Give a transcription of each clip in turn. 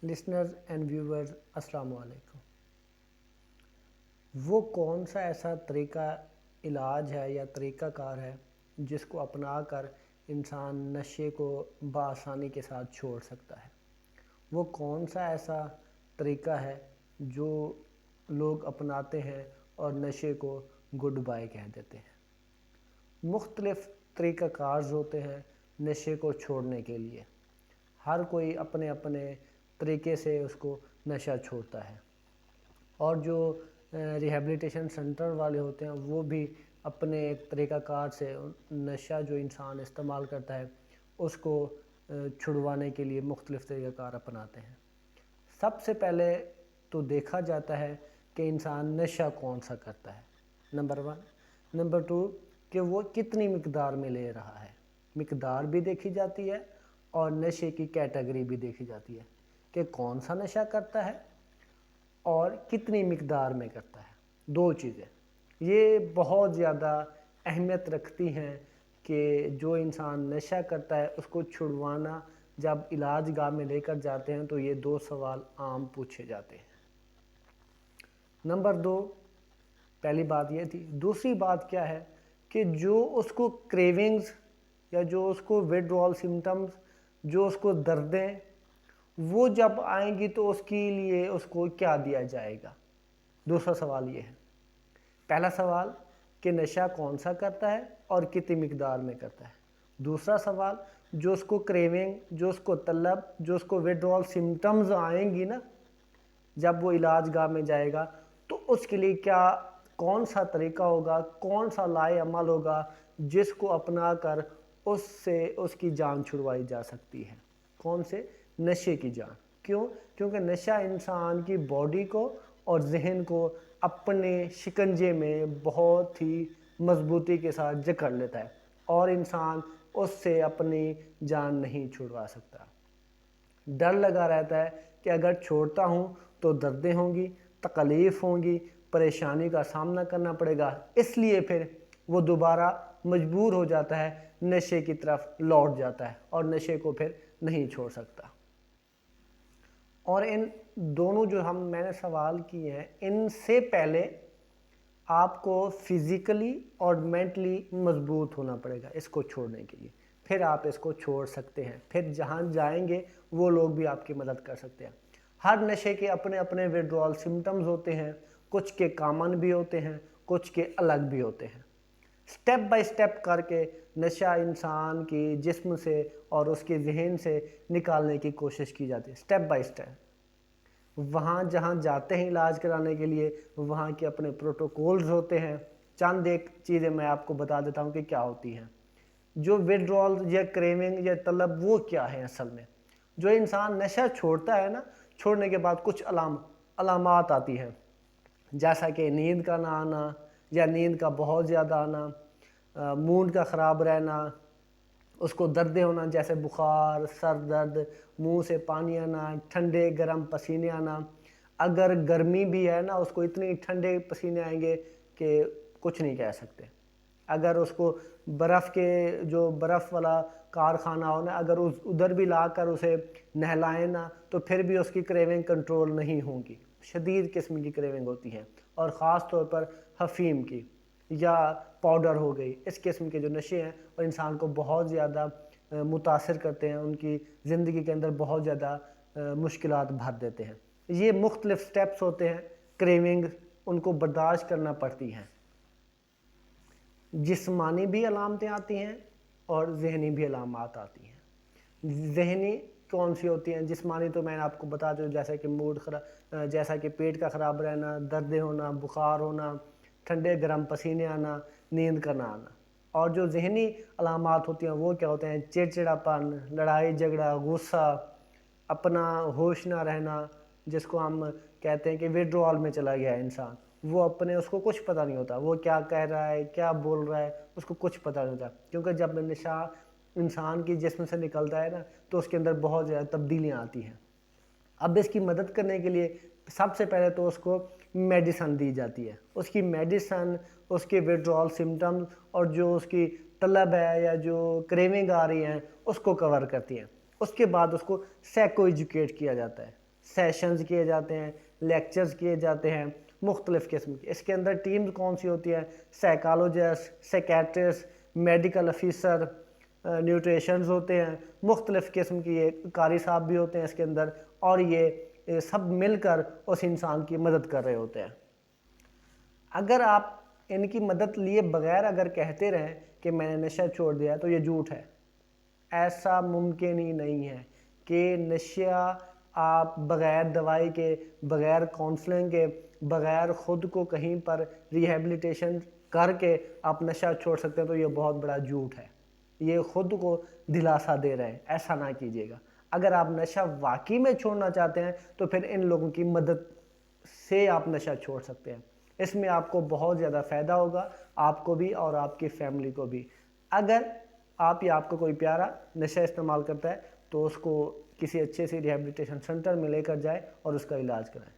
Listeners and viewers السلام علیکم۔ وہ کون سا ایسا طریقہ علاج ہے یا طریقہ کار ہے جس کو اپنا کر انسان نشے کو بآسانی کے ساتھ چھوڑ سکتا ہے؟ وہ کون سا ایسا طریقہ ہے جو لوگ اپناتے ہیں اور نشے کو گڈ بائی کہہ دیتے ہیں؟ مختلف طریقہ کارز ہوتے ہیں نشے کو چھوڑنے کے لیے۔ ہر کوئی اپنے اپنے طریقے سے اس کو نشہ چھوڑتا ہے، اور جو ریہیبلیٹیشن سینٹر والے ہوتے ہیں وہ بھی اپنے طریقہ کار سے نشہ جو انسان استعمال کرتا ہے اس کو چھڑوانے کے لیے مختلف طریقہ کار اپناتے ہیں۔ سب سے پہلے تو دیکھا جاتا ہے کہ انسان نشہ کون سا کرتا ہے، نمبر 1۔ نمبر 2 کہ وہ کتنی مقدار میں لے رہا ہے، مقدار بھی دیکھی جاتی ہے اور نشے کی کیٹیگری بھی دیکھی جاتی ہے کہ کون سا نشہ کرتا ہے اور کتنی مقدار میں کرتا ہے۔ دو چیزیں یہ بہت زیادہ اہمیت رکھتی ہیں کہ جو انسان نشہ کرتا ہے اس کو چھڑوانا جب علاج گاہ میں لے کر جاتے ہیں تو یہ دو سوال عام پوچھے جاتے ہیں۔ نمبر 2، پہلی بات یہ تھی۔ دوسری بات کیا ہے کہ جو اس کو کریونگز یا جو اس کو ویڈرول سمٹمز، جو اس کو دردیں وہ جب آئیں گی تو اس کے لیے اس کو کیا دیا جائے گا۔ دوسرا سوال یہ ہے۔ پہلا سوال کہ نشہ کون سا کرتا ہے اور کتنی مقدار میں کرتا ہے۔ دوسرا سوال جو اس کو کریونگ، جو اس کو طلب، جو اس کو ویڈرول سمٹمز آئیں گی نا جب وہ علاج گاہ میں جائے گا تو اس کے لیے کون سا طریقہ ہوگا، کون سا لائے عمل ہوگا جس کو اپنا کر اس سے اس کی جان چھڑوائی جا سکتی ہے۔ کون سے؟ نشے کی جان۔ کیوں؟ کیونکہ نشہ انسان کی باڈی کو اور ذہن کو اپنے شکنجے میں بہت ہی مضبوطی کے ساتھ جکڑ لیتا ہے اور انسان اس سے اپنی جان نہیں چھڑوا سکتا۔ ڈر لگا رہتا ہے کہ اگر چھوڑتا ہوں تو دردیں ہوں گی، تکلیف ہوں گی، پریشانی کا سامنا کرنا پڑے گا، اس لیے پھر وہ دوبارہ مجبور ہو جاتا ہے، نشے کی طرف لوٹ جاتا ہے اور نشے کو پھر نہیں چھوڑ سکتا۔ اور ان دونوں جو میں نے سوال کیے ہیں ان سے پہلے آپ کو فزیکلی اور مینٹلی مضبوط ہونا پڑے گا اس کو چھوڑنے کے لیے، پھر آپ اس کو چھوڑ سکتے ہیں۔ پھر جہاں جائیں گے وہ لوگ بھی آپ کی مدد کر سکتے ہیں۔ ہر نشے کے اپنے اپنے ویڈرول سمٹمز ہوتے ہیں، کچھ کے کامن بھی ہوتے ہیں، کچھ کے الگ بھی ہوتے ہیں۔ سٹیپ بائی سٹیپ کر کے نشہ انسان کی جسم سے اور اس کے ذہن سے نکالنے کی کوشش کی جاتی ہے، سٹیپ بائی سٹیپ۔ وہاں جہاں جاتے ہیں علاج کرانے کے لیے وہاں کے اپنے پروٹوکولز ہوتے ہیں۔ چند ایک چیزیں میں آپ کو بتا دیتا ہوں کہ کیا ہوتی ہیں۔ جو ویڈرول یا کریونگ یا طلب وہ کیا ہے اصل میں؟ جو انسان نشہ چھوڑتا ہے نا، چھوڑنے کے بعد کچھ علامات آتی ہیں، جیسا کہ نیند کا نہ آنا یا نیند کا بہت زیادہ آنا، موڈ کا خراب رہنا، اس کو دردیں ہونا جیسے بخار، سر درد، منہ سے پانی آنا، ٹھنڈے گرم پسینے آنا۔ اگر گرمی بھی ہے نا اس کو اتنے ٹھنڈے پسینے آئیں گے کہ کچھ نہیں کہہ سکتے۔ اگر اس کو برف کے جو برف والا کارخانہ ہو نا اگر ادھر بھی لا کر اسے نہلائیں نا تو پھر بھی اس کی کریونگ کنٹرول نہیں ہوں گی، شدید قسم کی کریونگ ہوتی ہیں، اور خاص طور پر حفیم کی یا پاؤڈر ہو گئی، اس قسم کے جو نشے ہیں اور انسان کو بہت زیادہ متاثر کرتے ہیں، ان کی زندگی کے اندر بہت زیادہ مشکلات بھر دیتے ہیں۔ یہ مختلف سٹیپس ہوتے ہیں، کریونگ ان کو برداشت کرنا پڑتی ہیں۔ جسمانی بھی علامتیں آتی ہیں اور ذہنی بھی علامات آتی ہیں۔ ذہنی کون سی ہوتی ہیں؟ جسمانی تو میں نے آپ کو بتا دوں، جیسا کہ جیسا کہ پیٹ کا خراب رہنا، دردیں ہونا، بخار ہونا، ٹھنڈے گرم پسینے آنا، نیند کا نہ آنا۔ اور جو ذہنی علامات ہوتی ہیں وہ کیا ہوتے ہیں؟ چڑچڑاپن، لڑائی جھگڑا، غصہ، اپنا ہوش نہ رہنا، جس کو ہم کہتے ہیں کہ ویڈرول میں چلا گیا ہے انسان، وہ اس کو کچھ پتہ نہیں ہوتا، وہ کیا کہہ رہا ہے، کیا بول رہا ہے، اس کو کچھ پتہ نہیں ہوتا، کیونکہ جب نشہ انسان کی جسم سے نکلتا ہے نا تو اس کے اندر بہت زیادہ تبدیلیاں آتی ہیں۔ اب اس کی مدد کرنے کے لیے سب سے پہلے تو اس کو میڈیسن دی جاتی ہے۔ اس کی میڈیسن اس کے ویڈرول سمٹم اور جو اس کی طلب ہے یا جو کریونگ آ رہی ہیں اس کو کور کرتی ہیں۔ اس کے بعد اس کو سائیکو ایجوکیٹ کیا جاتا ہے سیشنز کیے جاتے ہیں، لیکچرز کیے جاتے ہیں مختلف قسم کی. اس کے اندر ٹیمز کون سی ہوتی ہیں؟ سائیکالوجسٹ، سیکیٹرسٹ، میڈیکل افیسر، نیوٹریشنز ہوتے ہیں، مختلف قسم کی یہ قاری صاحب بھی ہوتے ہیں اس کے اندر، اور یہ سب مل کر اس انسان کی مدد کر رہے ہوتے ہیں. اگر آپ ان کی مدد لیے بغیر اگر کہتے رہیں کہ میں نے نشہ چھوڑ دیا تو یہ جھوٹ ہے. ایسا ممکن ہی نہیں ہے کہ نشہ آپ بغیر دوائی کے، بغیر کونسلنگ کے، بغیر خود کو کہیں پر ریہیبلیٹیشن کر کے آپ نشہ چھوڑ سکتے ہیں. تو یہ بہت بڑا جھوٹ ہے، یہ خود کو دلاسا دے رہے ہیں. ایسا نہ کیجیے گا. اگر آپ نشہ واقعی میں چھوڑنا چاہتے ہیں تو پھر ان لوگوں کی مدد سے آپ نشہ چھوڑ سکتے ہیں. اس میں آپ کو بہت زیادہ فائدہ ہوگا، آپ کو بھی اور آپ کی فیملی کو بھی. اگر آپ یا آپ کو کوئی پیارا نشہ استعمال کرتا ہے تو اس کو کسی اچھے سے ریہیبلیٹیشن سنٹر میں لے کر جائے اور اس کا علاج کرائیں.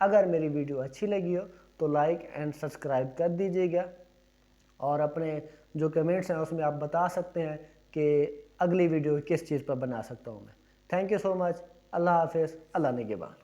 اگر میری ویڈیو اچھی لگی ہو تو لائک اینڈ سبسکرائب کر دیجیے گا، اور اپنے جو کمنٹس ہیں اس میں آپ بتا سکتے ہیں کہ اگلی ویڈیو کس چیز پر بنا سکتا ہوں میں. تھینک یو سو مچ. اللہ حافظ. اللہ نگہبان.